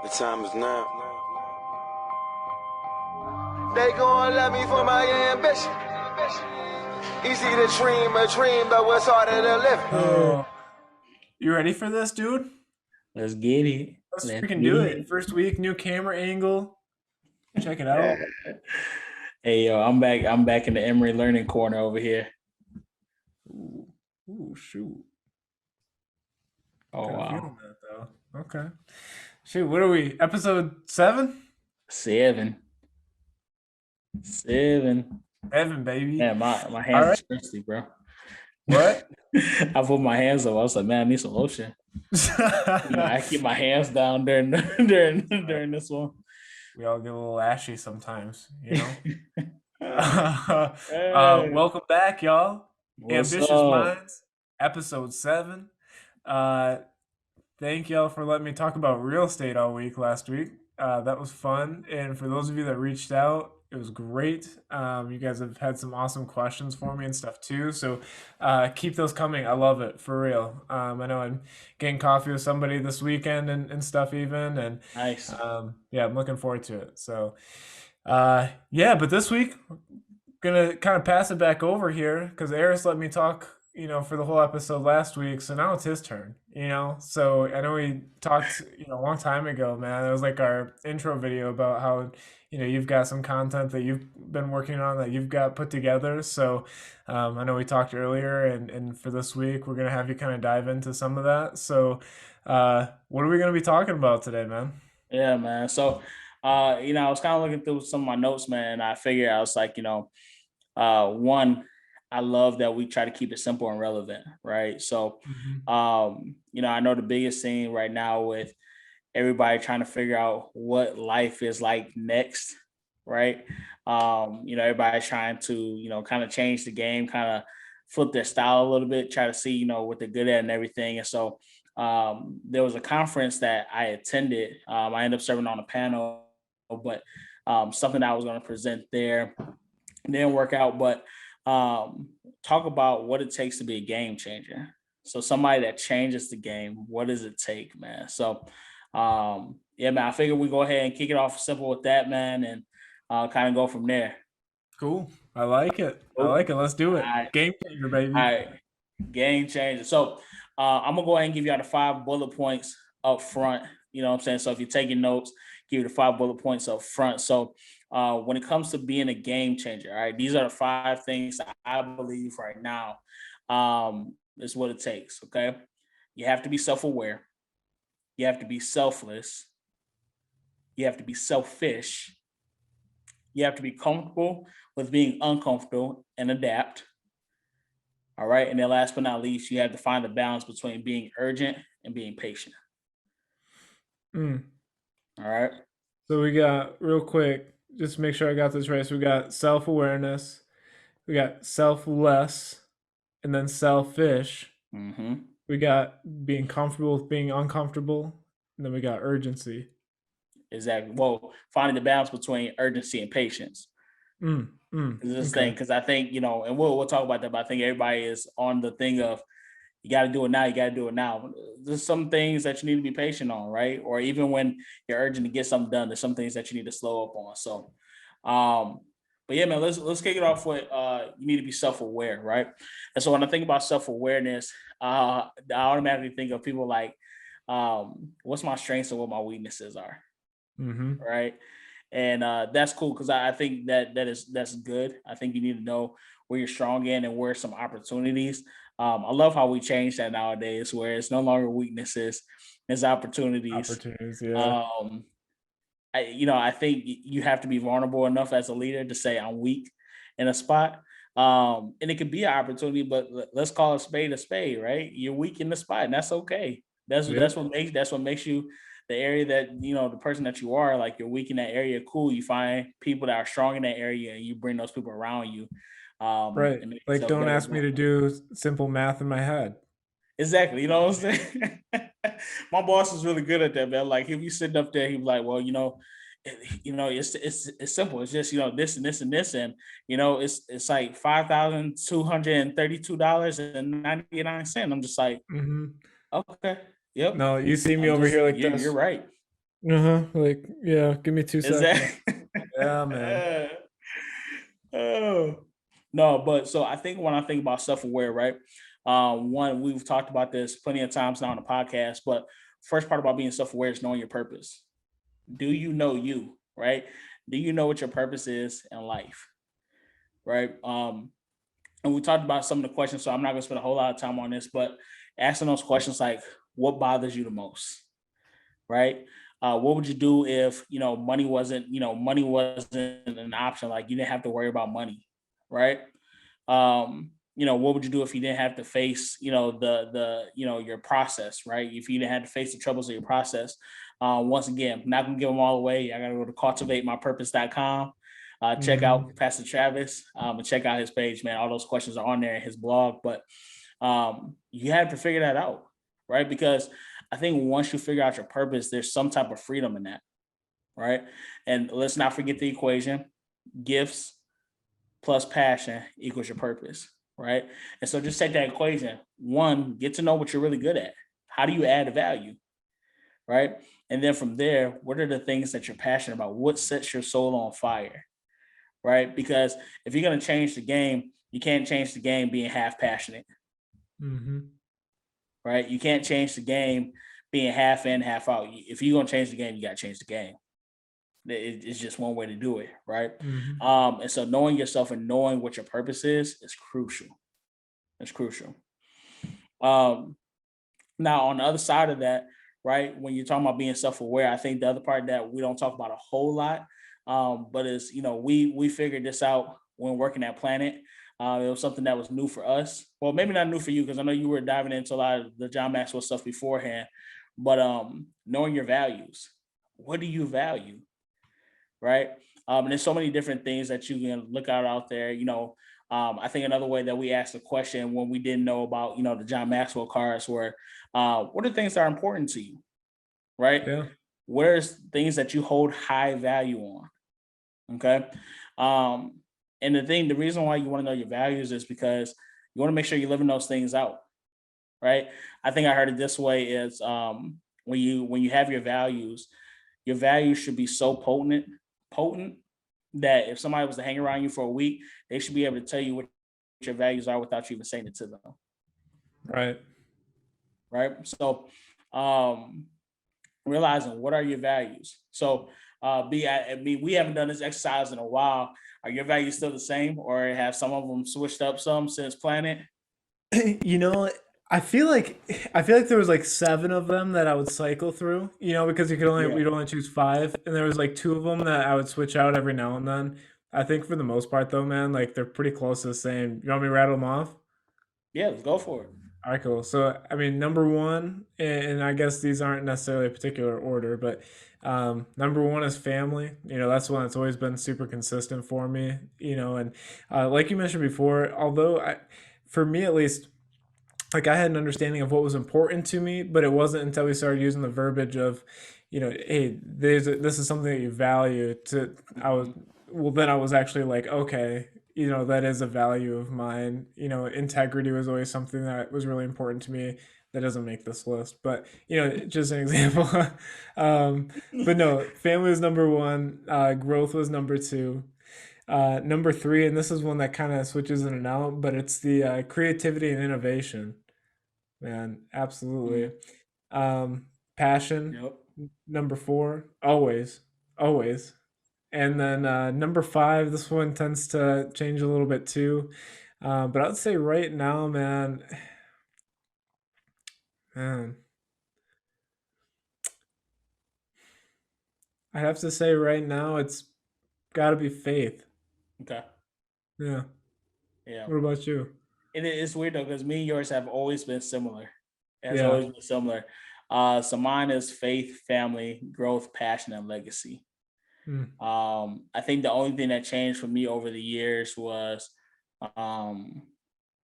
The time is now. They gon' love me for my ambition. Easy to dream a dream, but what's harder to live? Oh, you ready for this, dude? Let's get it. Let's Let's freaking get do it. it. First week, new camera angle. Check it out. Hey yo, I'm back. I'm back in the Emory Learning Corner over here. Ooh, shoot. Oh Kinda wow. feeling that though. Okay. Shoot, what are we? Episode 7? 7. Evan, baby. Man, my hands All are right. thirsty, bro. What? I put my hands up. I was like, man, I need some lotion. I keep my hands down during during this one. We all get a little ashy sometimes, you know? Hey. Welcome back, y'all. What's Ambitious up? Minds, episode 7. Thank y'all for letting me talk about real estate all week last week. That was fun. And for those of you that reached out, it was great. You guys have had some awesome questions for me and stuff too. So keep those coming. I love it, for real. I know I'm getting coffee with somebody this weekend and stuff even. And Nice. yeah, I'm looking forward to it. So yeah, but this week, gonna kind of pass it back over here because Eris let me talk, for the whole episode last week. So now it's his turn, So I know we talked, a long time ago, man. It was like our intro video about how, you've got some content that you've been working on that you've got put together. So I know we talked earlier, and for this week, we're gonna have you kind of dive into some of that. So what are we gonna be talking about today, man? Yeah, man. So I was kind of looking through some of my notes, man, and I figured I was like, one, I love that we try to keep it simple and relevant, right? So I know the biggest thing right now with everybody trying to figure out what life is like next, right? Everybody's trying to, kind of change the game, kind of flip their style a little bit, try to see, what they're good at and everything. And so there was a conference that I attended. I ended up serving on a panel, but something that I was going to present there didn't work out, but talk about what it takes to be a game changer. So somebody that changes the game, what does it take, man? So yeah, man, I figured we go ahead and kick it off simple with that, man, and kind of go from there. Cool. I like it. Cool. Let's do it. All right. Game changer, baby. All right, game changer. So I'm gonna go ahead and give you the 5 bullet points up front. You know what I'm saying? So if you're taking notes, give you the 5 bullet points up front. So when it comes to being a game changer, all right, these are the 5 things that I believe right now is what it takes. Okay, you have to be self-aware. You have to be selfless. You have to be selfish. You have to be comfortable with being uncomfortable and adapt. All right. And then last but not least, you have to find the balance between being urgent and being patient. All right. So we got, real quick, just to make sure I got this right. So we got self-awareness, we got selfless, and then selfish. We got being comfortable with being uncomfortable, and then we got urgency. Exactly. Well, finding the balance between urgency and patience. This thing, because I think, and we'll talk about that, but I think everybody is on the thing of you got to do it now. You got to do it now. There's some things that you need to be patient on, right? Or even when you're urgent to get something done, there's some things that you need to slow up on. So, but yeah, man, let's kick it off with you need to be self-aware, right? And so when I think about self-awareness, I automatically think of people like, what's my strengths and what my weaknesses are, right? And that's cool because I think that's good. I think you need to know where you're strong in and where some opportunities. I love how we change that nowadays, where it's no longer weaknesses, it's opportunities. Yeah. I think you have to be vulnerable enough as a leader to say I'm weak in a spot. And it could be an opportunity, but let's call a spade, right? You're weak in the spot, and that's okay. That's what makes you the area that, the person that you are. Like, you're weak in that area, cool. You find people that are strong in that area and you bring those people around you. Right. Like, don't ask me to do simple math in my head. Exactly. You know what I'm saying? My boss is really good at that, man. Like, he'll be sitting up there, he'll be like, well, it's simple. It's just, this and this and this. And, it's like $5,232.99. I'm just like, okay. Yep. No, you see me over here like this. You're right. Like, yeah, give me 2 Is seconds. that? Yeah, man. Oh. No, but so I think when I think about self-aware, right? One, we've talked about this plenty of times now on the podcast, but first part about being self-aware is knowing your purpose. Do you know you, right? Do you know what your purpose is in life, right? And we talked about some of the questions, so I'm not gonna spend a whole lot of time on this, but asking those questions like, what bothers you the most, right? What would you do if money wasn't an option? Like you didn't have to worry about money, right? What would you do if you didn't have to face, your process, right? If you didn't have to face the troubles of your process. Once again, I'm not gonna give them all away. I gotta go to cultivatemypurpose.com. Check Mhm. out Pastor Travis and check out his page, man. All those questions are on there in his blog, but you have to figure that out, right? Because I think once you figure out your purpose, there's some type of freedom in that, right? And let's not forget the equation: gifts plus passion equals your purpose, right? And so just take that equation. One, get to know what you're really good at. How do you add value, right? And then from there, what are the things that you're passionate about? What sets your soul on fire, right? Because if you're going to change the game, you can't change the game being half passionate, Mhm. right? You can't change the game being half in, half out. If you're going to change the game, you got to change the game. It's just one way to do it, right? Mhm. And so knowing yourself and knowing what your purpose is crucial. It's crucial. Um, Now, on the other side of that, right, when you're talking about being self-aware, I think the other part that we don't talk about a whole lot, but is we figured this out when working at Planet. It was something that was new for us. Well, maybe not new for you because I know you were diving into a lot of the John Maxwell stuff beforehand. But knowing your values, what do you value, right? And there's so many different things that you can look out there. I think another way that we asked the question when we didn't know about, the John Maxwell cards were, what are things that are important to you, right? Yeah. Where's things that you hold high value on? Okay. Um, and the reason why you want to know your values is because you want to make sure you're living those things out, right? I think I heard it this way is when you have your values should be so potent that if somebody was to hang around you for a week, they should be able to tell you what your values are without you even saying it to them, Right. right? So, um, realizing what are your values. So, we haven't done this exercise in a while. Are your values still the same, or have some of them switched up some since Planet? You know, I feel like there was like 7 of them that I would cycle through, because Yeah, we'd only choose 5, and there was like 2 of them that I would switch out every now and then. I think for the most part though, man, like they're pretty close to the same. You want me to rattle them off? yeah, let's go for it. All right, cool. So, I mean, number one, and I guess these aren't necessarily a particular order, but number one is family. That's one that's always been super consistent for me. And like you mentioned before, although for me at least, like I had an understanding of what was important to me, but it wasn't until we started using the verbiage of, hey, this is something that you value. I was Mhm. well, then I was actually like, okay, that is a value of mine. Integrity was always something that was really important to me. That doesn't make this list, but just an example. um, but no, family was number one. Growth was number two. Number three, and this is one that kind of switches in and out, but it's the creativity and innovation. Man, absolutely. Mm, Um, Passion, yep. number four, always, always. And then number five, this one tends to change a little bit too. But I'd say right now, man, I have to say right now, it's got to be faith. Okay. Yeah. Yeah. What about you? It's weird though because me and yours have always been similar. It has Yeah. always been similar. So mine is faith, family, growth, passion, and legacy. Mm. I think the only thing that changed for me over the years was, um,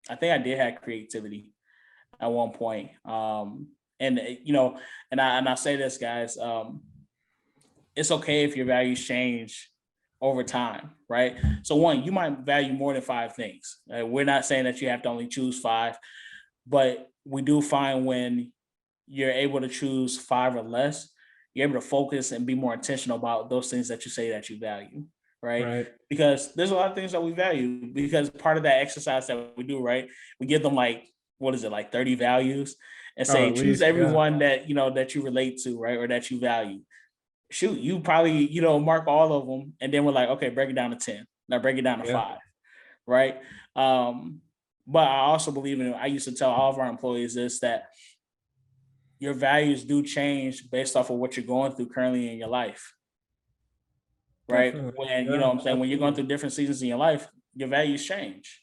I think I did have creativity at one point. And and I say this, guys, it's okay if your values change over time, right? So one, you might value more than five things. We're not saying that you have to only choose five, but we do find when you're able to choose five or less, you're able to focus and be more intentional about those things that you say that you value, right? Right. Because there's a lot of things that we value, because part of that exercise that we do, right? We give them like, what is it, like 30 values, and Oh, say, at choose least, every yeah. one that, that you relate to, right? Or that you value. Shoot, you probably, mark all of them. And then we're like, okay, break it down to 10. Now break it down to Yeah. 5, right? But I also believe in, I used to tell all of our employees this, that your values do change based off of what you're going through currently in your life, right? Definitely. When, Yeah, what I'm saying, when you're going absolutely. through different seasons in your life, your values change.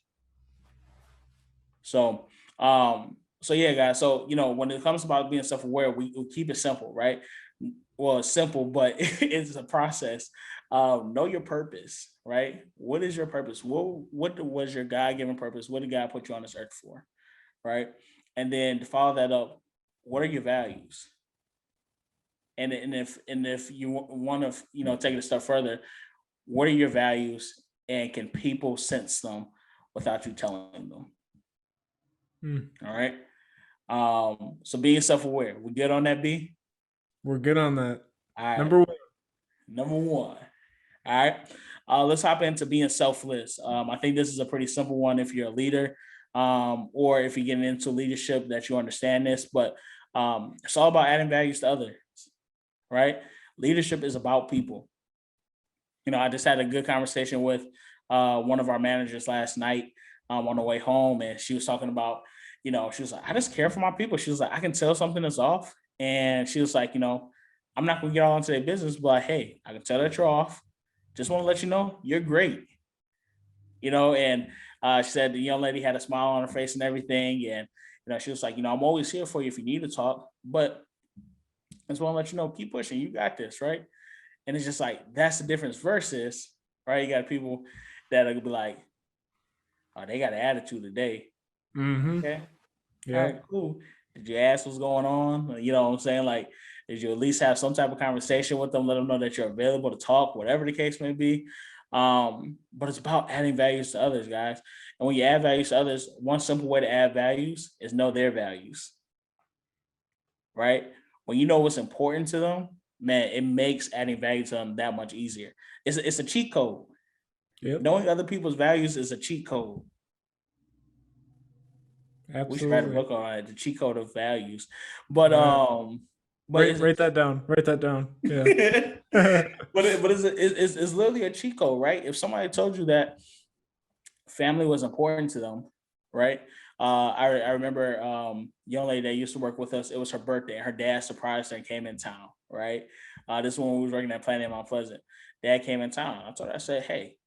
So, so yeah, guys. So, when it comes about being self-aware, we keep it simple, right? Well, it's simple, but it's a process. Know your purpose, right? What is your purpose? What was your God-given purpose? What did God put you on this earth for, right? And then to follow that up, what are your values? And if you want to take it a step further, what are your values, and can people sense them without you telling them? All right. So being self-aware, we good on that, B? We're good on that. All right. Number 1. Number 1. All right. Let's hop into being selfless. I think this is a pretty simple one if you're a leader, or if you're getting into leadership, that you understand this. But it's all about adding values to others, right? Leadership is about people. I just had a good conversation with one of our managers last night on the way home, and she was talking about, she was like, I just care for my people. She was like, I can tell something is off. And she was like, I'm not going to get all into their business, but hey, I can tell that you're off. Just want to let you know you're great. And she said the young lady had a smile on her face and everything. And, she was like, I'm always here for you if you need to talk, but I just want to let you know, keep pushing. You got this, right? And it's just like, that's the difference versus, right? You got people that will be like, oh, they got an attitude today. Mm-hmm. Okay. Yeah. All right, cool. Did you ask what's going on? You know what I'm saying? Like, did you at least have some type of conversation with them, let them know that you're available to talk, whatever the case may be? But it's about adding values to others, guys. And when you add values to others, one simple way to add values is know their values, right? When you know what's important to them, man, it makes adding value to them that much easier. It's a cheat code. Yep. Knowing other people's values is a cheat code. Absolutely. We should write a book on it, the cheat code of values. But write that down. Write that down. Yeah. but it's literally a cheat code, right? If somebody told you that family was important to them, right? I remember young lady that used to work with us. It was her birthday, and her dad surprised her and came in town, right? This is when we was working at Planet Mount Pleasant. Dad came in town. I told her, I said, hey,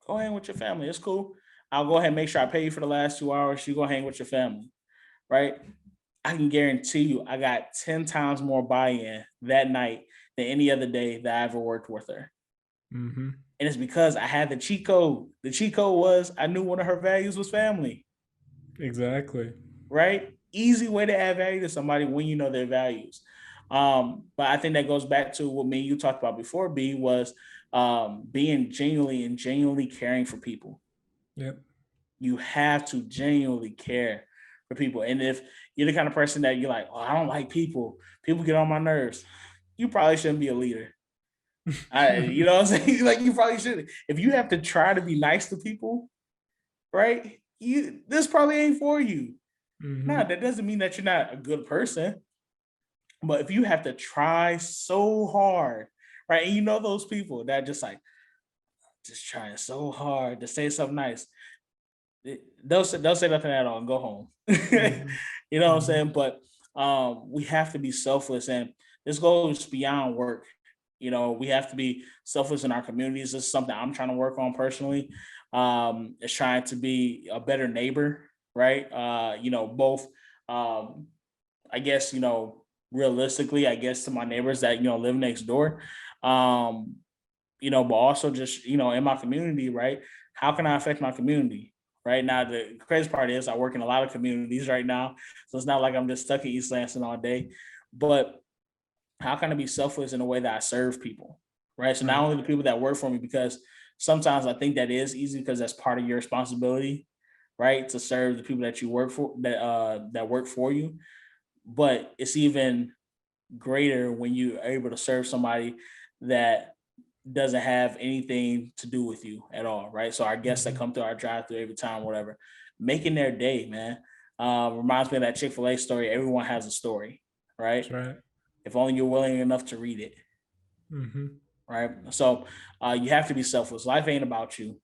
go hang with your family. It's cool. I'll go ahead and make sure I pay you for the last 2 hours. You go hang with your family, right? I can guarantee you I got 10 times more buy-in that night than any other day that I ever worked with her. Mm-hmm. And it's because I had the cheat code. The cheat code was I knew one of her values was family. Exactly. Right? Easy way to add value to somebody when you know their values. But I think that goes back to what me and you talked about before, B, was being genuinely caring for people. Yep. You have to genuinely care for people. And if you're the kind of person that you're like, oh, I don't like people get on my nerves, you probably shouldn't be a leader. You know what I'm saying? Like, you probably shouldn't. If you have to try to be nice to people, right? This probably ain't for you. Mm-hmm. Now, that doesn't mean that you're not a good person. But if you have to try so hard, right? And you know those people that just like, just trying so hard to say something nice, they'll say nothing at all and go home. Mm-hmm. You know what I'm saying? But we have to be selfless, and this goes beyond work. We have to be selfless in our communities. This is something I'm trying to work on personally. It's trying to be a better neighbor, right? Both, I guess, realistically, I guess, to my neighbors that, live next door, but also just, in my community, right? How can I affect my community? Right now, the crazy part is I work in a lot of communities right now. So it's not like I'm just stuck in East Lansing all day, but how can I be selfless in a way that I serve people? Right. So not only the people that work for me, because sometimes I think that is easy because that's part of your responsibility, right? To serve the people that you work for, that work for you. But it's even greater when you are able to serve somebody that doesn't have anything to do with you at all, right? So our guests that come through our drive-through every time, whatever, making their day, man. Reminds me of that Chick-fil-A story. Everyone has a story, right? That's right. If only you're willing enough to read it, Mm-hmm. right? So you have to be selfless. Life ain't about you.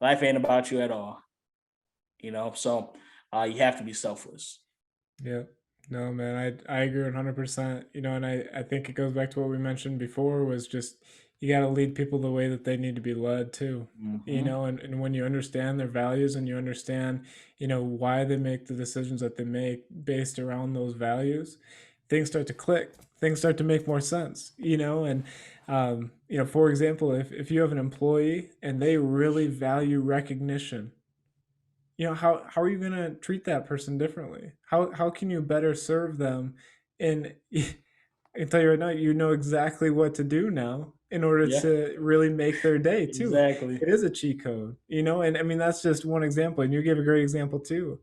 Life ain't about you at all, So you have to be selfless. Yeah. No, man, I agree 100%. And I think it goes back to what we mentioned before was just you got to lead people the way that they need to be led too. Mm-hmm. And when you understand their values and you understand, why they make the decisions that they make based around those values, things start to click. Things start to make more sense, and for example, if you have an employee and they really value recognition, how are you going to treat that person differently? How can you better serve them? And I can tell you right now, you know exactly what to do now in order Yeah, to really make their day too. exactly. It is a cheat code, and I mean that's just one example, and you gave a great example too.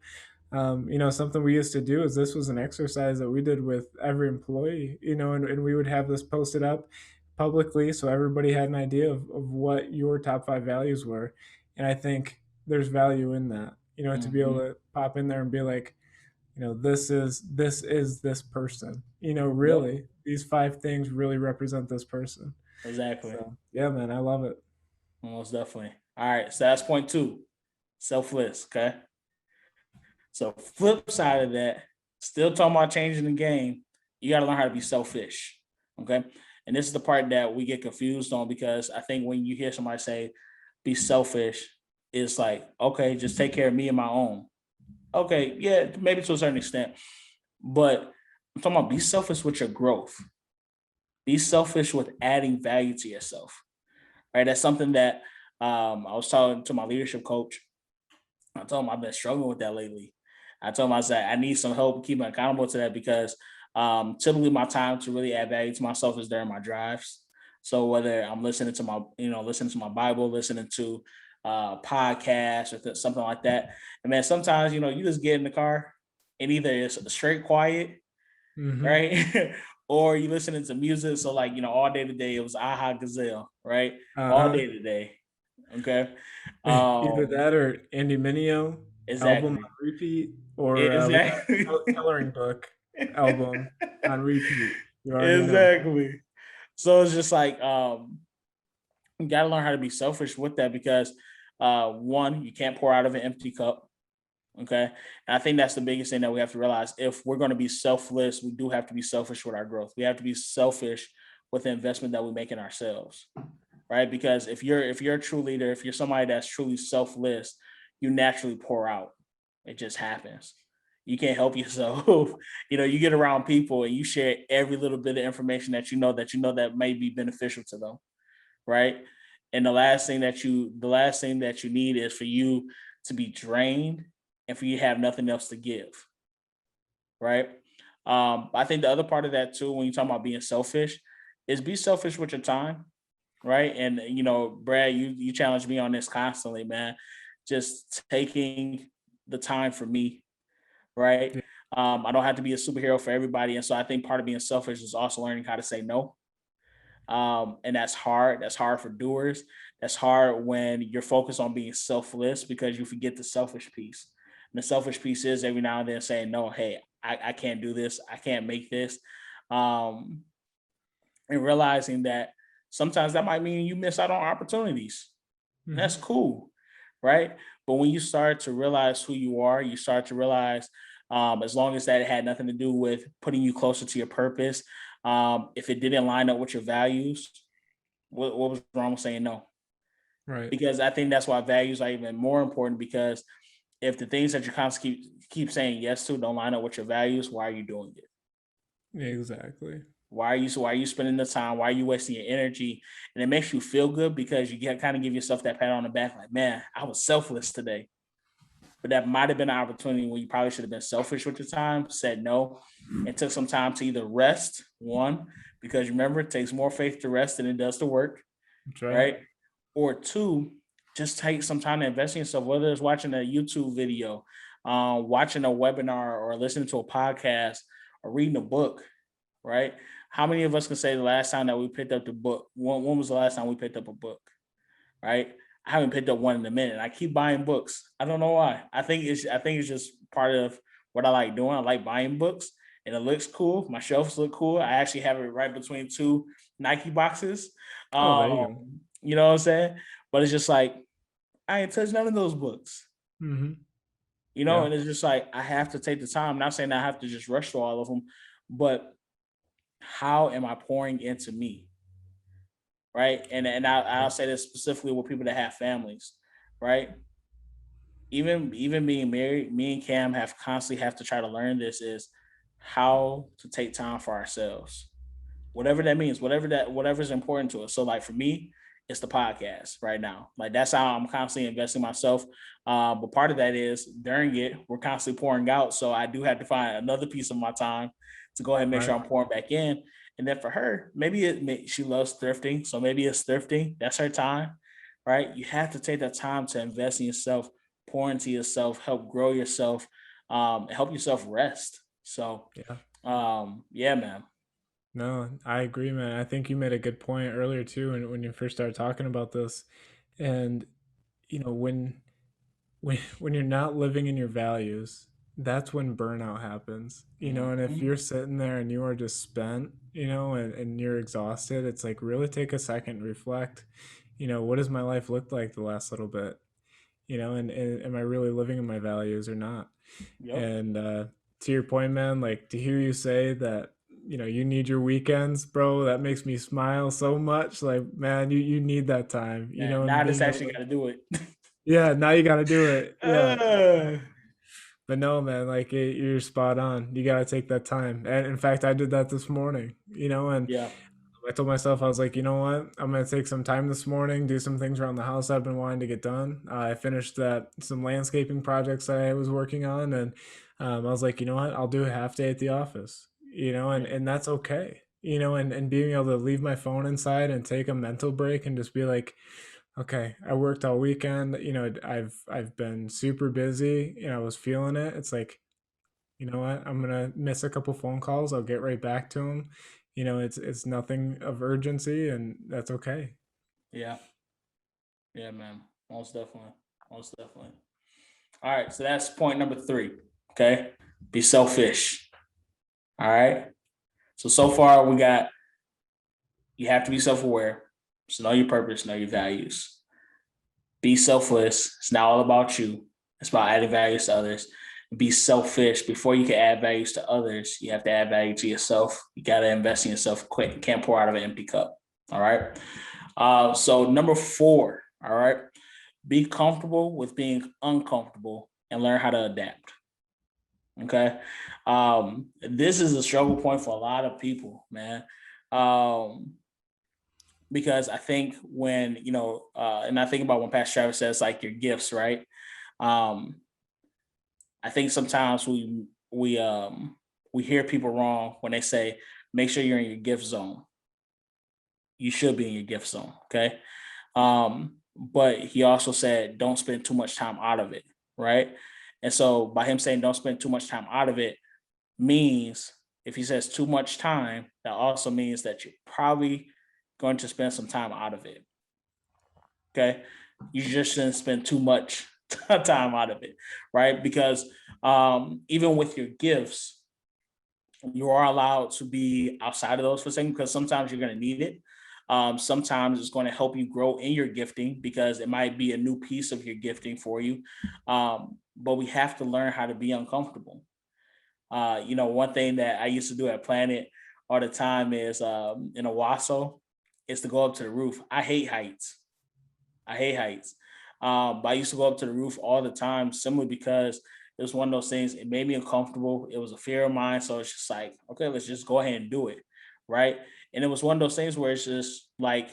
Something we used to do is this was an exercise that we did with every employee, and we would have this posted up publicly so everybody had an idea of what your top 5 values were. And I think there's value in that, to be able Mm-hmm. to pop in there and be like, this is this person, Yep, really, these 5 things really represent this person. exactly. So yeah, man, I love it. Most definitely. All right, so that's point two, selfless. Okay. So flip side of that, still talking about changing the game, you got to learn how to be selfish. Okay. And this is the part that we get confused on because I think when you hear somebody say be selfish, it's like, okay, just take care of me and my own. Okay, yeah, maybe to a certain extent. But I'm talking about be selfish with your growth. Be selfish with adding value to yourself. Right. That's something that I was talking to my leadership coach. I told him I've been struggling with that lately. I told him I said I need some help keeping accountable to that because typically my time to really add value to myself is during my drives. So whether I'm listening to my Bible, listening to podcasts or something like that, and man, sometimes you just get in the car and either it's straight quiet, Mm-hmm. right, or you listening to music. So like all day today it was Aha Gazelle, right, all Uh-huh. day today. Okay, Either um, that or Andy Mineo album exactly. on repeat, or we got Exactly. Coloring Book album on repeat. You already know. Exactly. So it's just like you gotta learn how to be selfish with that because one, you can't pour out of an empty cup. Okay. And I think that's the biggest thing that we have to realize. If we're going to be selfless, we do have to be selfish with our growth. We have to be selfish with the investment that we make in ourselves. Right. Because if you're a true leader, if you're somebody that's truly selfless, you naturally pour out. It just happens. You can't help yourself. You get around people and you share every little bit of information that may be beneficial to them. Right. And the last thing that you need is for you to be drained and for you to have nothing else to give. Right. I think the other part of that too, when you talk about being selfish, is be selfish with your time, right? And Brad, you challenge me on this constantly, man. Just taking the time for me, right? Yeah, I don't have to be a superhero for everybody, and so I think part of being selfish is also learning how to say no. And that's hard. That's hard for doers. That's hard when you're focused on being selfless because you forget the selfish piece. And the selfish piece is every now and then saying, no, hey, I can't do this. I can't make this. Um, and realizing that sometimes that might mean you miss out on opportunities. And hmm that's cool, right? But when you start to realize who you are, you start to realize, as long as that had nothing to do with putting you closer to your purpose, if it didn't line up with your values, what was wrong with saying no? right. Because I think that's why values are even more important. Because if the things that you constantly keep saying yes to don't line up with your values, why are you doing it? Exactly. Why are you spending the time? Why are you wasting your energy? And it makes you feel good because you get kind of give yourself that pat on the back, like, man, I was selfless today. But that might have been an opportunity where you probably should have been selfish with your time, said no, and took some time to either rest, one, because remember, it takes more faith to rest than it does to work, That's right. right? Or two, just take some time to invest in yourself, whether it's watching a YouTube video, watching a webinar, or listening to a podcast, or reading a book. right? How many of us can say the last time that we picked up the book? When was the last time we picked up a book, right? I haven't picked up one in a minute. I keep buying books. I don't know why. I think it's just part of what I like doing. I like buying books, and it looks cool. My shelves look cool. I actually have it right between two Nike boxes. Oh, there you go. You know what I'm saying? But it's just like I ain't touched none of those books. Mm-hmm. And it's just like I have to take the time. I'm not saying I have to just rush through all of them, but how am I pouring into me? Right. And I'll say this specifically with people that have families, right? Even being married, me and Cam have constantly have to try to learn this is how to take time for ourselves. Whatever that means, whatever's important to us. So like for me, it's the podcast right now. Like that's how I'm constantly investing myself. But part of that is during it, we're constantly pouring out. So I do have to find another piece of my time to go ahead and make sure I'm pouring back in. And then for her, she loves thrifting. So maybe it's thrifting. That's her time, right? You have to take that time to invest in yourself, pour into yourself, help grow yourself, help yourself rest. So, yeah, man. No, I agree, man. I think you made a good point earlier too, when you first started talking about this. And when you're not living in your values, that's when burnout happens. And if you're sitting there and you are just spent, and you're exhausted, it's like really take a second, reflect. What does my life look like the last little bit? And am I really living in my values or not? Yep. And to your point, man, like to hear you say that, you need your weekends, bro, that makes me smile so much. Like, man, you need that time, Man, and now I just being able actually got to do it. yeah, now you got to do it. Yeah. Uh, But no, man, like you're spot on. You got to take that time. And in fact, I did that this morning, and yeah. I told myself, I was like, you know what? I'm going to take some time this morning, do some things around the house I've been wanting to get done. I finished some landscaping projects that I was working on. And I was like, you know what? I'll do a half day at the office, and that's okay, and being able to leave my phone inside and take a mental break and just be like, okay, I worked all weekend. I've been super busy. I was feeling it. It's like, you know what? I'm gonna miss a couple phone calls. I'll get right back to them. It's nothing of urgency, and that's okay. Yeah. Yeah, man. Most definitely. Most definitely. All right. So that's point number 3. Okay. Be selfish. All right. So far we got, you have to be self-aware. So know your purpose, know your values. Be selfless. It's not all about you. It's about adding values to others. Be selfish. Before you can add values to others, you have to add value to yourself. You got to invest in yourself quick. You can't pour out of an empty cup. All right. So number 4, all right, be comfortable with being uncomfortable and learn how to adapt. Okay. This is a struggle point for a lot of people, man. Because I think when, and I think about when Pastor Travis says like your gifts, right? I think sometimes we hear people wrong when they say, make sure you're in your gift zone. You should be in your gift zone. Okay. But he also said, don't spend too much time out of it. Right. And so by him saying, don't spend too much time out of it means if he says too much time, that also means that you're probably going to spend some time out of it. Okay. You just shouldn't spend too much time out of it. Right. Because even with your gifts, you are allowed to be outside of those for a second, because sometimes you're going to need it. Sometimes it's going to help you grow in your gifting because it might be a new piece of your gifting for you. But we have to learn how to be uncomfortable. One thing that I used to do at Planet all the time is in Owasso is to go up to the roof. I hate heights. But I used to go up to the roof all the time simply because it was one of those things. It made me uncomfortable. It was a fear of mine. So it's just like, okay, let's just go ahead and do it. Right. And it was one of those things where it's just like,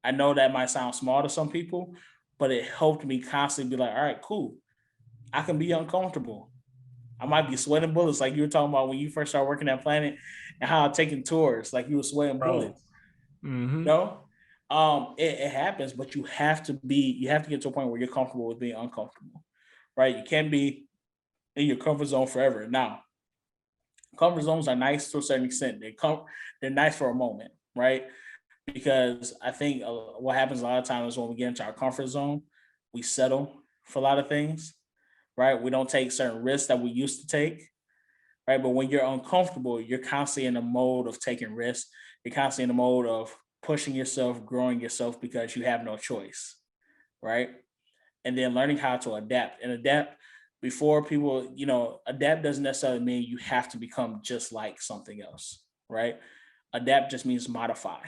I know that might sound small to some people, but it helped me constantly be like, all right, cool. I can be uncomfortable. I might be sweating bullets like you were talking about when you first started working at Planet and how taking tours, like you were sweating bullets. Mm-hmm. It happens, but you have to get to a point where you're comfortable with being uncomfortable, right? You can't be in your comfort zone forever. Now, Comfort zones are nice to a certain extent. They're nice for a moment, right? Because I think what happens a lot of times when we get into our comfort zone, we settle for a lot of things, right? We don't take certain risks that we used to take, right? But when you're uncomfortable, you're constantly in the mode of taking risks. You're constantly in the mode of pushing yourself, growing yourself because you have no choice, right? And then learning how to adapt and adapt before people, adapt doesn't necessarily mean you have to become just like something else, right? Adapt just means modify,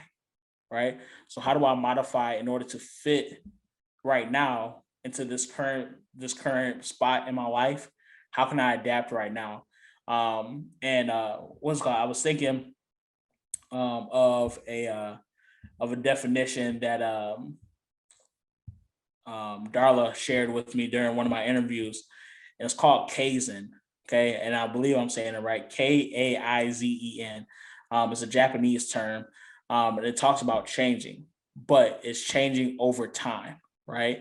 right? So how do I modify in order to fit right now into this current spot in my life? How can I adapt right now? And what's it called? I was thinking of a definition that Darla shared with me during one of my interviews. And it's called Kaizen. Okay, and I believe I'm saying it right. Kaizen. It's a Japanese term, and it talks about changing, but it's changing over time, right?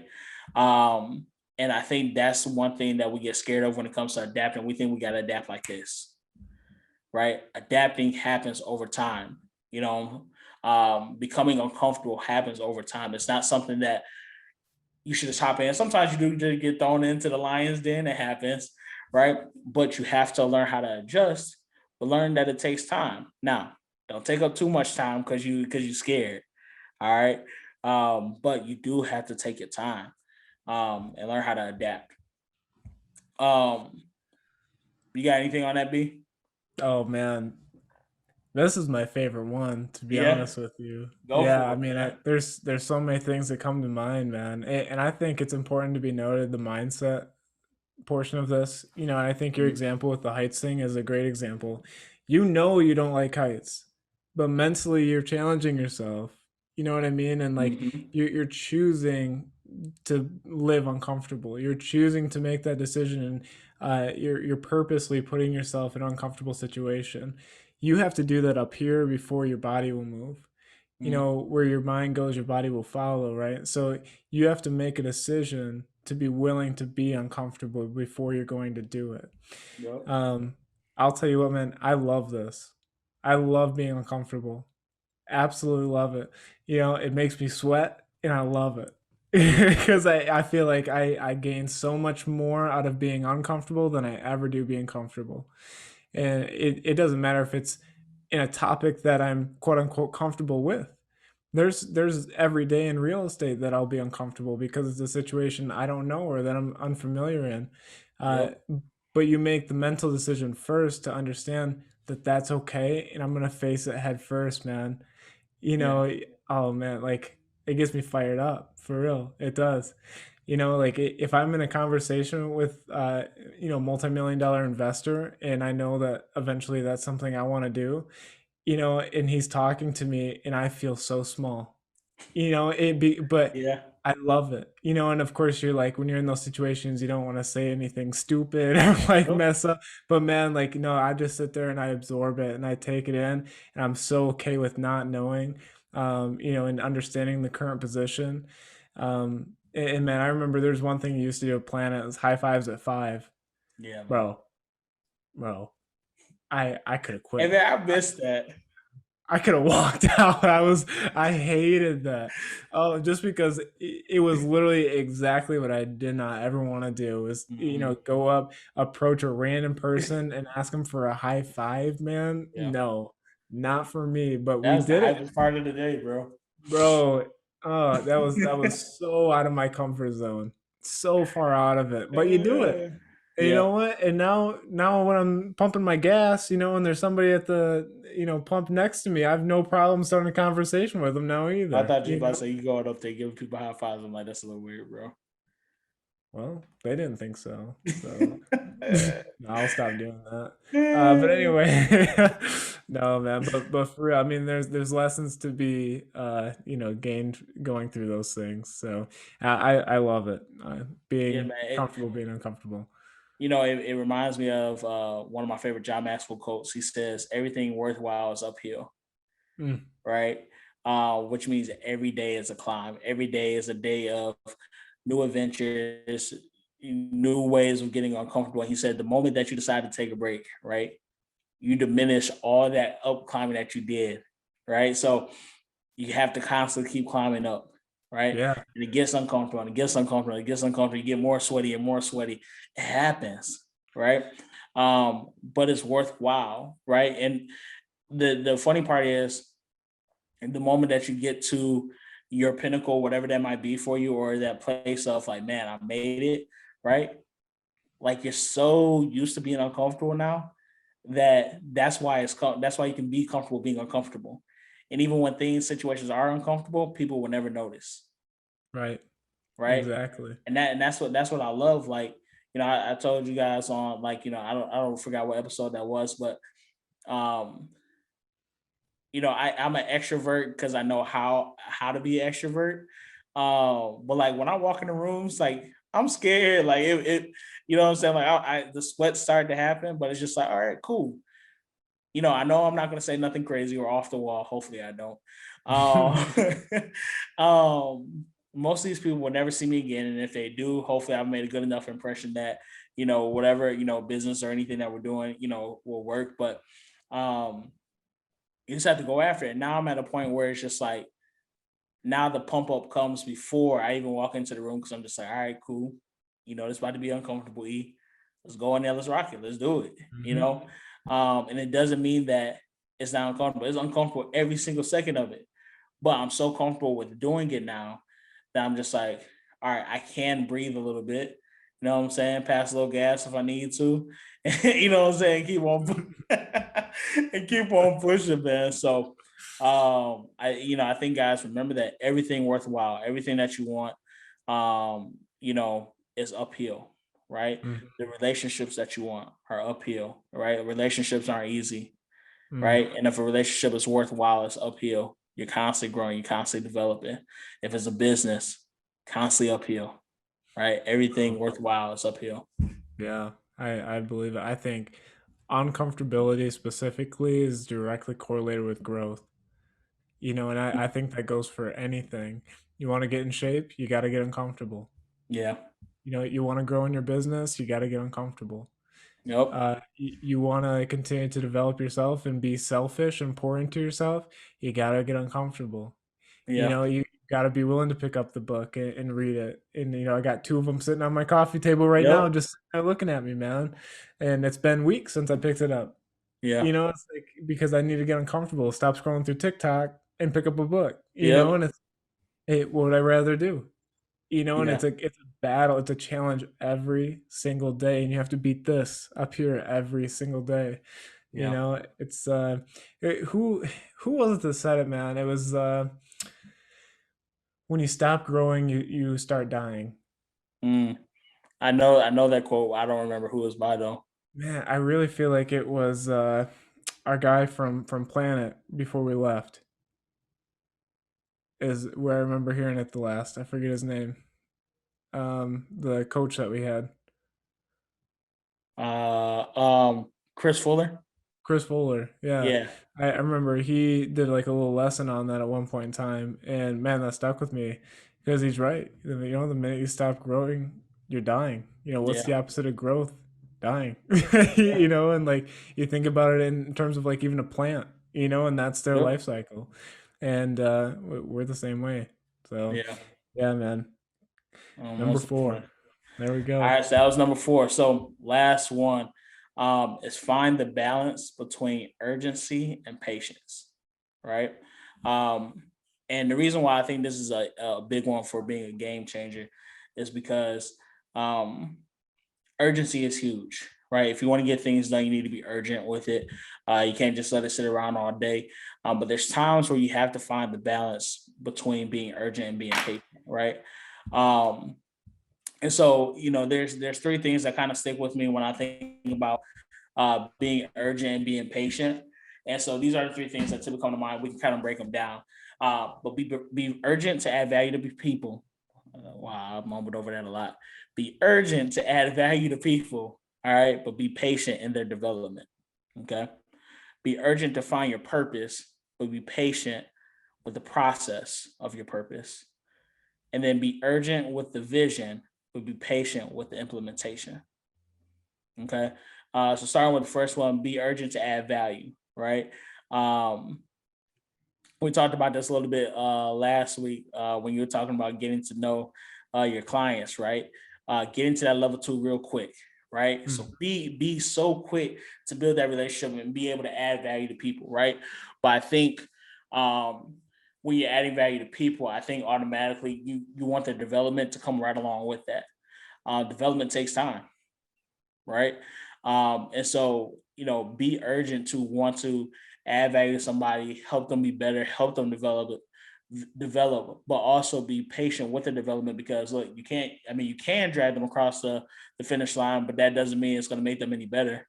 And I think that's one thing that we get scared of when it comes to adapting. We think we got to adapt like this, right? Adapting happens over time. Becoming uncomfortable happens over time. It's not something that you should just hop in. Sometimes you do just get thrown into the lion's den. It happens, right? But you have to learn how to adjust, but learn that it takes time. Now, don't take up too much time because you're scared. All right. But you do have to take your time and learn how to adapt. Um, you got anything on that, B? Oh man, this is my favorite one, to be Yeah, honest with you. go Yeah, for I it, mean, man. there's so many things that come to mind, man, and I think it's important to be noted the mindset portion of this. And I think your Mhm. example with the heights thing is a great example. You don't like heights, but mentally you're challenging yourself. You know what I mean? And like Mhm. you're choosing to live uncomfortable. You're choosing to make that decision, and you're purposely putting yourself in an uncomfortable situation. You have to do that up here before your body will move. Mhm. Where your mind goes, your body will follow, right? So you have to make a decision to be willing to be uncomfortable before you're going to do it. Yep. Um, I'll tell you what, man, I love this. I love being uncomfortable. Absolutely love it. It makes me sweat and I love it. Because I feel like I gain so much more out of being uncomfortable than I ever do being comfortable. And it doesn't matter if it's in a topic that I'm quote unquote comfortable with. There's every day in real estate that I'll be uncomfortable because it's a situation I don't know or that I'm unfamiliar in. Uh, Yep. but you make the mental decision first to understand that that's okay, and I'm gonna face it head first, man. you Yeah. know oh man, like it gets me fired up for real, it does. Like if I'm in a conversation with multi-million dollar investor and I know that eventually that's something I want to do, and he's talking to me and I feel so small, but Yeah. I love it, and of course you're like, when you're in those situations, you don't want to say anything stupid or like Yep. mess up. But man, like, no, I just sit there and I absorb it and I take it in, and I'm so okay with not knowing, and understanding the current position. And man, I remember there's one thing you used to do at Planet, it was high fives at 5. Yeah, man. Bro bro I could have And quit. then I missed that. I could have walked out. I hated that. Oh, just because it was literally exactly what I did not ever want to do is, Mhm. go up, approach a random person and ask them for a high five, man. Yeah. No, not for me, but That we was the did it, hypest part of the day, bro. bro. Oh, that was so out of my comfort zone. So far out of it. But you do it. And you know Yeah. what? And now when I'm pumping my gas, and there's somebody at the, pump next to me, I have no problem starting a conversation with them now I either. thought you was about to say you going up there giving people high fives. I'm like, that's a little weird, bro. Well, they didn't think so. So I'll stop doing that. But anyway, no, man. But for real, I mean, there's lessons to be gained going through those things. So I love it. Yeah, Being man. comfortable, being uncomfortable. It reminds me of one of my favorite John Maxwell quotes. He says, everything worthwhile is uphill, Mm, right? Which means every day is a climb. Every day is a day of new adventures, new ways of getting uncomfortable. And he said, the moment that you decide to take a break, right? you diminish all that up climbing that you did, right? So you have to constantly keep climbing up, right? Yeah. And it gets uncomfortable, and it gets uncomfortable, it gets uncomfortable, you get more sweaty and more sweaty. It happens, right? But it's worthwhile, right? And the funny part is, the moment that you get to your pinnacle, whatever that might be for you, or that place of like, man, I made it, right? Like, you're so used to being uncomfortable now that's why that's why you can be comfortable being uncomfortable. And even when situations are uncomfortable, people will never notice, Right. right? Exactly. And that's what I love. Like, I told you guys on, like, I don't forget what episode that was, but um I'm an extrovert because I know how to be an extrovert. But like, when I walk in the rooms, like, I'm scared. Like, it you know what I'm saying? Like, the sweat started to happen, but it's just like, all right, cool. I know I'm not gonna say nothing crazy or off the wall. Hopefully I don't. Most of these people will never see me again. And if they do, hopefully I've made a good enough impression that, whatever, business or anything that we're doing, will work. But um you just have to go after it. Now I'm at a point where it's just like, now the pump up comes before I even walk into the room, because I'm just like, all right, cool. This about to be uncomfortable. Let's go in there. Let's rock it. Let's do it. And it doesn't mean that it's not uncomfortable. It's uncomfortable every single second of it. But I'm so comfortable with doing it now that I'm just like, all right, I can breathe a little bit. You know what I'm saying? Pass a little gas if I need to. You know what I'm saying? Keep on and keep on pushing, man. So I think, guys, remember that everything worthwhile, everything that you want, is uphill, right? Mhm. The relationships that you want are uphill, right? Relationships aren't easy, Mhm. right? And if a relationship is worthwhile, it's uphill. You're constantly growing, you're constantly developing. If it's a business, constantly uphill, right? Everything worthwhile is uphill. Yeah, I believe it. I think uncomfortability specifically is directly correlated with growth. And I think that goes for anything. You want to get in shape, you got to get uncomfortable. Yeah. You want to grow in your business, you got to get uncomfortable. Yep. You want to continue to develop yourself and be selfish and pour into yourself, you got to get uncomfortable. Yeah. You got to be willing to pick up the book and read it. And, I got two of them sitting on my coffee table right now, Yep. just sitting there looking at me, man. And it's been weeks since I picked it up. Yeah. It's like, because I need to get uncomfortable, stop scrolling through TikTok and pick up a book, Yep. and what would I rather do? And Yeah. it's a battle, it's a challenge every single day. And you have to beat this up here every single day. Yeah. It's, who was it that said it, man? It was, when you stop growing, you start dying. Mm. I know that quote. I don't remember who it was by though. Man, I really feel like it was our guy from Planet before we left. Is where I remember hearing it the last. I forget his name. The coach that we had, Chris Fuller. Chris Fuller. Yeah, Yeah. I remember he did like a little lesson on that at one point in time, and man, that stuck with me because he's right. The minute you stop growing, you're dying. What's Yeah. the opposite of growth? Dying. Yeah. And like you think about it in terms of like even a plant. And that's their Yep. life cycle, and we're the same way. So, Yeah. yeah, man. Number Most four. definitely. There we All go. right, so that was number 4. So last one, is find the balance between urgency and patience, right? Um, and the reason why I think this is a big one for being a game changer is because um, urgency is huge, right? If you want to get things done, you need to be urgent with it. You can't just let it sit around all day. But there's times where you have to find the balance between being urgent and being patient, right? Um, and so, there's 3 things that kind of stick with me when I think about being urgent and being patient. And so these are the 3 things that typically come to mind. We can kind of break them down. But be urgent to add value to people. Wow, I mumbled over that a lot. Be urgent to add value to people. All right, but be patient in their development. Okay. Be urgent to find your purpose, but be patient with the process of your purpose. And then be urgent with the vision, but be patient with the implementation. Okay. So starting with the first one, be urgent to add value, right? We talked about this a little bit last week when you were talking about getting to know your clients, right? Getting to that level 2 real quick, right? So be so quick to build that relationship and be able to add value to people, right? But I think when you're adding value to people, I think automatically you want the development to come right along with that. Development takes time, right? And so, be urgent to want to add value to somebody, help them be better, help them develop, but also be patient with the development because look, you can drag them across the finish line, but that doesn't mean it's going to make them any better.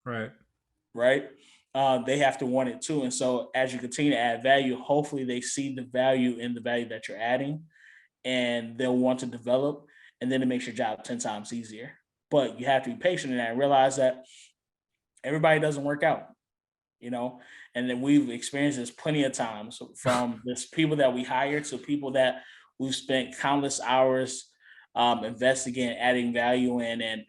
Right. Right. They have to want it too. And so as you continue to add value, hopefully they see the value in the value that you're adding and they'll want to develop, and then it makes your job 10 times easier. But you have to be patient in that and realize that everybody doesn't work out, and then we've experienced this plenty of times from this people that we hire to people that we've spent countless hours investigating, adding value in, and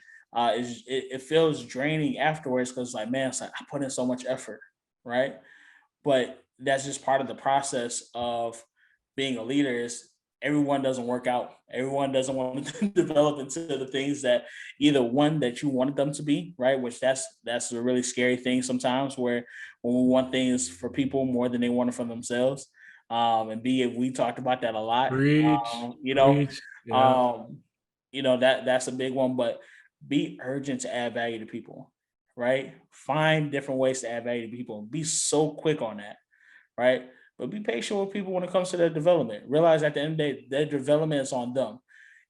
it feels draining afterwards because man, it's like I put in so much effort, right? But that's just part of the process of being a leader. Is everyone doesn't work out. Everyone doesn't want to develop into the things that either one that you wanted them to be, right? Which that's a really scary thing sometimes where when we want things for people more than they want it for themselves. And we talked about that a lot. Preach. You know, Preach. Yeah. that's a big one, but be urgent to add value to people, right? Find different ways to add value to people. Be so quick on that, right? But be patient with people when it comes to their development. Realize at the end of the day, their development is on them.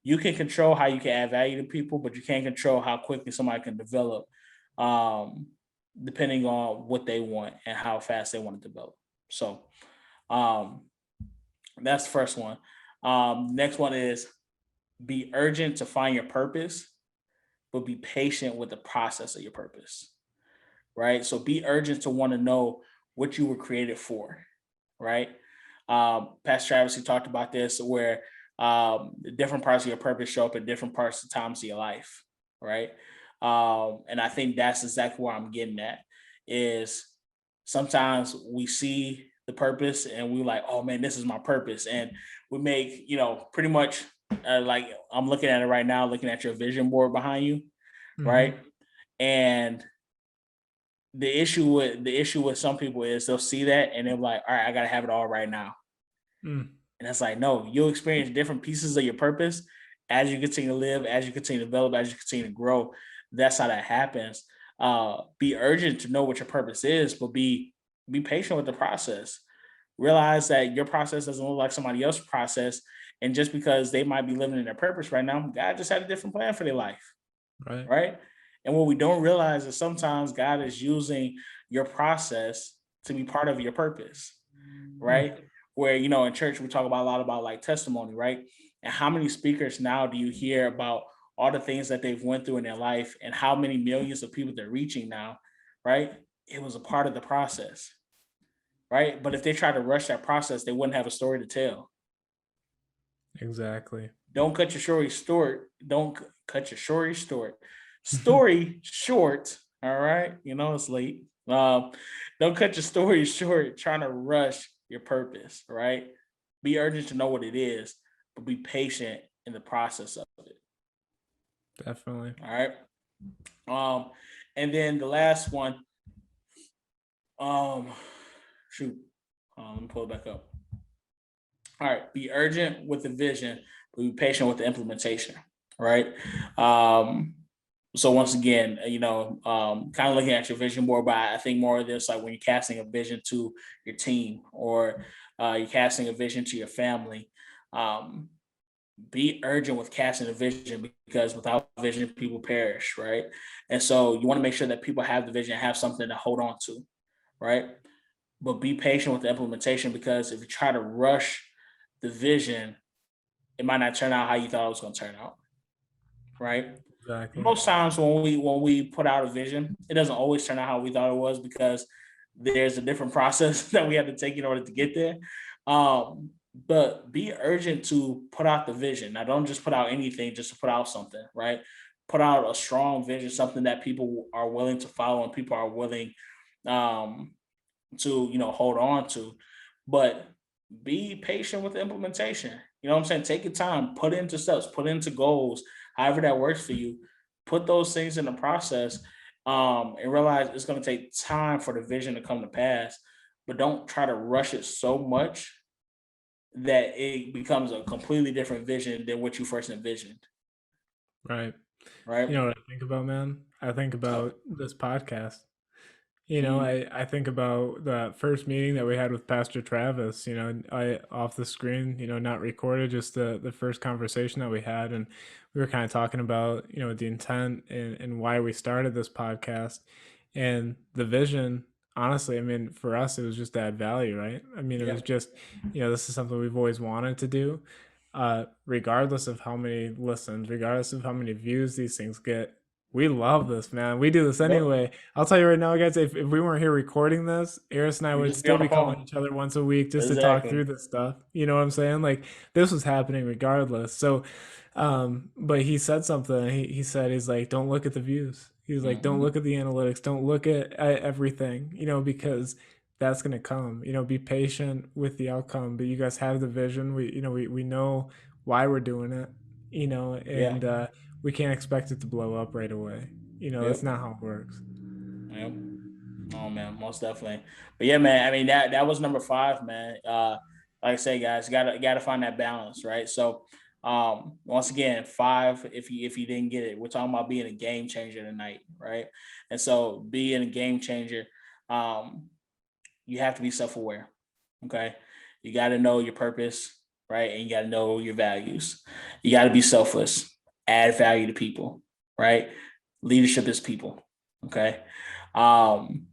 You can control how you can add value to people, but you can't control how quickly somebody can develop, depending on what they want and how fast they want to develop. So that's the first one. Next one is be urgent to find your purpose, but be patient with the process of your purpose, right? So be urgent to want to know what you were created for, right? Pastor Travis, he talked about this where the different parts of your purpose show up at different parts of times of your life, right? And I think that's exactly where I'm getting at is sometimes we see the purpose and we're like, oh man, this is my purpose. And we make, pretty much like I'm looking at it right now, looking at your vision board behind you, right? And the issue with some people is they'll see that and they're like, all right, I gotta have it all right now. And it's like, no, you'll experience different pieces of your purpose as you continue to live, as you continue to develop, as you continue to grow. That's how that happens. Be urgent to know what your purpose is, but be patient with the process. Realize that your process doesn't look like somebody else's process. And just because they might be living in their purpose right now, God just had a different plan for their life. Right. And what we don't realize is sometimes God is using your process to be part of your purpose, right? Where, in church, we talk about a lot about like testimony, right? And how many speakers now do you hear about all the things that they've went through in their life and how many millions of people they're reaching now, right? It was a part of the process, right? But if they try to rush that process, they wouldn't have a story to tell. Exactly. Don't cut your story short. Don't cut your story short. Story short. All right. It's late. Don't cut your story short trying to rush your purpose, right? Be urgent to know what it is, but be patient in the process of it. Definitely. All right. And then the last one, let me pull it back up. All right, be urgent with the vision, but be patient with the implementation, right? So once again, kind of looking at your vision board, but I think more of this, like when you're casting a vision to your team or you're casting a vision to your family, be urgent with casting a vision because without vision, people perish, right? And so you want to make sure that people have the vision, have something to hold on to, right? But be patient with the implementation because if you try to rush the vision, it might not turn out how you thought it was going to turn out, right? Exactly. Most times when we put out a vision, it doesn't always turn out how we thought it was because there's a different process that we have to take in order to get there. But be urgent to put out the vision. Now, don't just put out anything just to put out something, right? put out a strong vision, something that people are willing to follow and people are willing to, hold on to. But be patient with the implementation. You know what I'm saying? Take your time, put into steps, put into goals, however that works for you. Put those things in the process, and realize it's going to take time for the vision to come to pass. But don't try to rush it so much that it becomes a completely different vision than what you first envisioned. Right. Right. You know what I think about, man? I think about this podcast. Mm, I think about the first meeting that we had with Pastor Travis, I off the screen, not recorded, just the first conversation that we had. And we were kind of talking about, the intent and why we started this podcast and the vision. Honestly, I mean, for us, it was just to add value, right? I mean, it yeah. was just, this is something we've always wanted to do. Regardless of how many listens, regardless of how many views these things get, we love this, man. We do this Yep. anyway. I'll tell you right now, guys, if we weren't here recording this, Eris and I You would just be still on the be calling phone. each other once a week just to talk Exactly. through this stuff. You know what I'm saying? Like this was happening regardless. So, but he said something. He said, he's like, don't look at the views. He's like, don't Hmm. look at the analytics. Don't look at everything, because that's going to come, be patient with the outcome, but you guys have the vision. We know why we're doing it, Yeah. and, we can't expect it to blow up right away. That's Yep. not how it works. Yep. Oh man, most definitely. But yeah, man. I mean that was number 5, man. Like I say, guys, gotta find that balance, right? So, once again, 5. If you didn't get it, we're talking about being a game changer tonight, right? And so, being a game changer, um, you have to be self aware. Okay, you got to know your purpose, right? And you got to know your values. You got to be selfless, add value to people, right? Leadership is people. Okay. Um,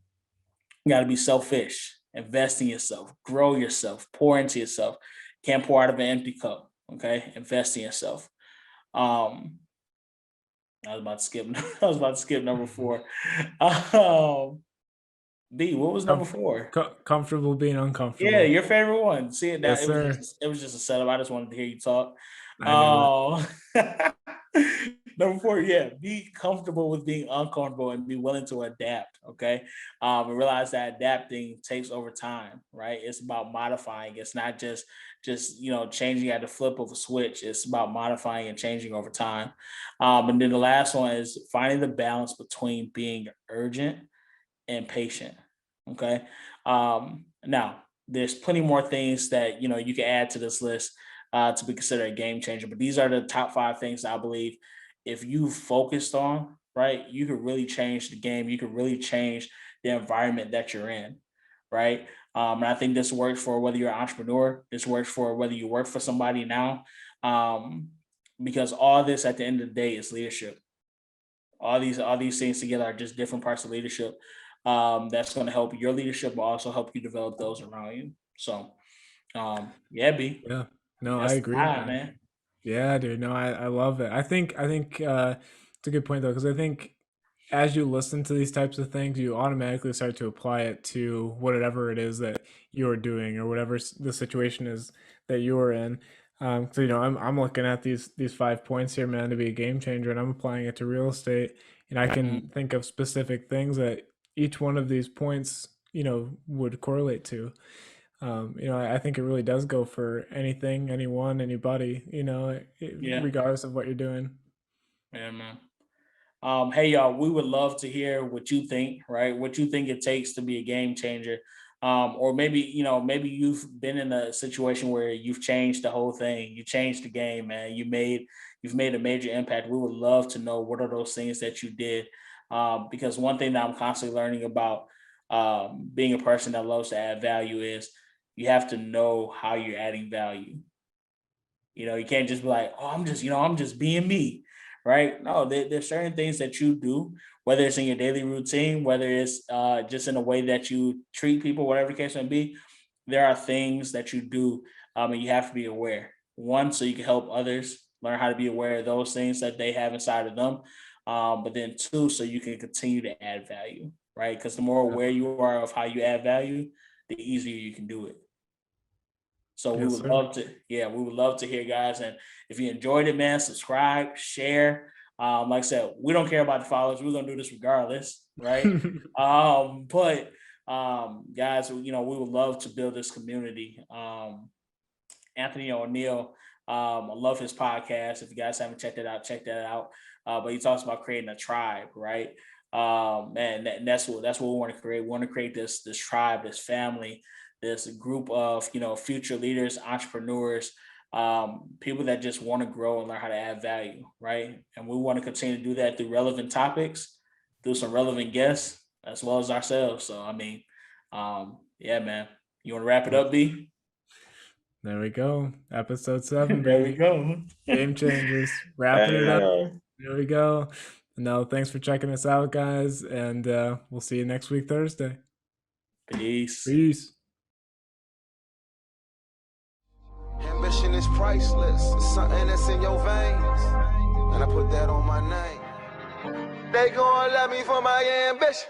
you got to be selfish, invest in yourself, grow yourself, pour into yourself. Can't pour out of an empty cup. Okay, invest in yourself. Um, I was about to skip. I was about to skip number 4. Um, B, what was number Com- 4? Comfortable being Yeah, uncomfortable. your favorite one. See, that Yes, sir. it was just a setup. I just wanted to hear you talk. I knew it. Um, number 4, yeah, be comfortable with being uncomfortable and be willing to adapt. Okay, and realize that adapting takes over time. Right, it's about modifying. It's not just changing at the flip of a switch. It's about modifying and changing over time. And then the last one is finding the balance between being urgent and patient. Okay. Now there's plenty more things that you can add to this list to be considered a game changer, but these are the top 5 things I believe if you focused on, right, you could really change the game. You could really change the environment that you're in, right? And I think this works for whether you're an entrepreneur. This works for whether you work for somebody now, um, because all this at the end of the day is leadership. All these things together are just different parts of leadership, that's going to help your leadership, but also help you develop those around you. So, yeah, B, Yeah. No, I that's the agree, vibe, man. man. Yeah, dude. No, I love it. I think it's a good point though, because I think as you listen to these types of things, you automatically start to apply it to whatever it is that you're doing or whatever the situation is that you're in. So I'm looking at these 5 points here, man, to be a game changer, and I'm applying it to real estate, and I can Mm, think of specific things that each one of these points, would correlate to. I think it really does go for anything, anyone, anybody, yeah, regardless of what you're doing. yeah, man. Hey y'all, we would love to hear what you think, right? What you think it takes to be a game changer. Or maybe, maybe you've been in a situation where you've changed the whole thing. You changed the game, man. You've made a major impact. We would love to know what are those things that you did. Because one thing that I'm constantly learning about being a person that loves to add value is you have to know how you're adding value. You can't just be like, oh, I'm just being me, right? No, there's certain things that you do, whether it's in your daily routine, whether it's just in the way that you treat people, whatever the case may be. There are things that you do, and you have to be aware. One, so you can help others learn how to be aware of those things that they have inside of them. But then 2, so you can continue to add value, right? Because the more Yeah. aware you are of how you add value, the easier you can do it. So we Yes, would sir. love to, yeah, we would love to hear, guys. And if you enjoyed it, man, subscribe, share. Like I said, we don't care about the followers. We're gonna do this regardless, right? But guys, we would love to build this community. Anthony O'Neill, I love his podcast. If you guys haven't checked it out, check that out. But he talks about creating a tribe, right? And that's what we want to create. We want to create this tribe, this family, this group of future leaders, entrepreneurs, people that just want to grow and learn how to add value, right? And we want to continue to do that through relevant topics, through some relevant guests, as well as ourselves. So, I mean, yeah, man. You want to wrap it up, B? There we go. Episode 7, There baby. we go. Game changers. Wrapping it up. There we go. No, thanks for checking us out, guys. And we'll see you next week, Thursday. Peace. Peace. Ambition is priceless. It's something that's in your veins. And I put that on my name. They gon' love me for my ambition.